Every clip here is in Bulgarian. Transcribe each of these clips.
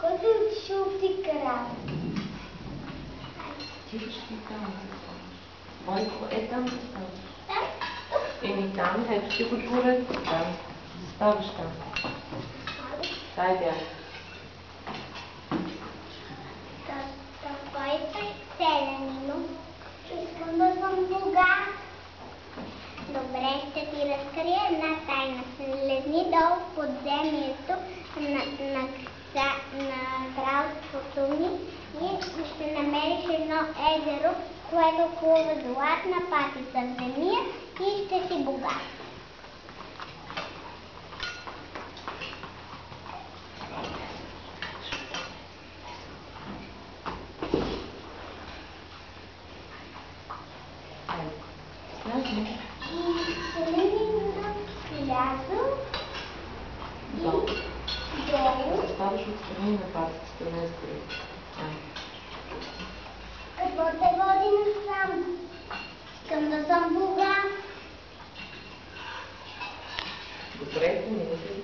Който е отишъл в ти карава. Ти ще ти там се ставаш. Бойко е там се ставаш. Еми там, ето ти го дворец, там. Заставаш там. Дай бях. Който е селянин, искам да съм богат. Добре, ще ти разкрия една тайна. Слезни долу в подземието на кралството ми и ще намериш едно езеро, което плува златна патица. Вземи я и ще си богат. И селянинът слязъл Долу. долу. Ставаш отстрани на патицата, не сгори. Какво те води насам? Искам да съм богат. Добре, поминете ли?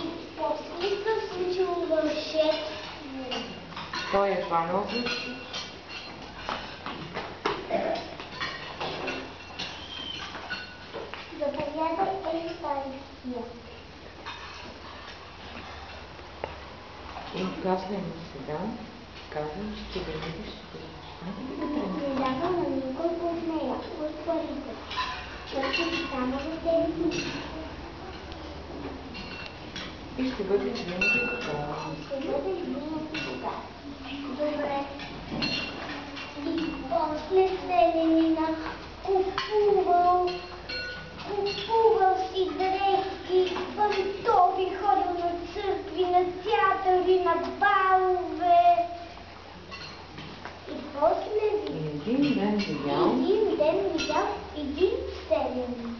И после се случило вълшебство. Той е хванал за... Заповядай Евстахия. И казвай му сега, казвам, че ти винаги ще бъдеш. Не давам на никой от нея, от парите. Защото само за тебе си. И ще бъдеш винаги готова. Ще бъдеш винаги богат. Добре. И после селянина купувал си дрехи, пантофи, ходил на църкви, на театъри, на балове. И после Един ден видял един селянин.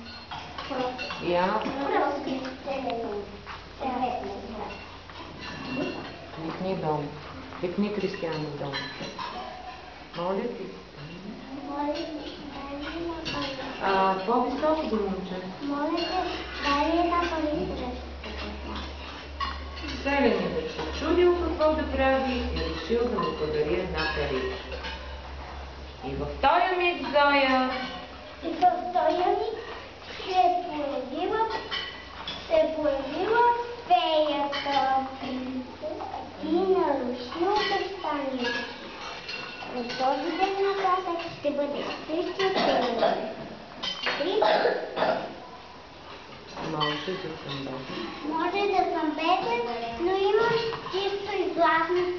я Просто селянин. викни дом. Викни Кристияно дом. Моля ти. По-високо да момче. Моля те, дай ми една пари. Селянинът се чудил какво да прави и решил да му подари една паричка. И в този миг Зоя се е появила феята и наруши обещанието. От този ден нататък ще бъде същия селянин. може да съм беден. Може да съм беден, но имам чисто и златно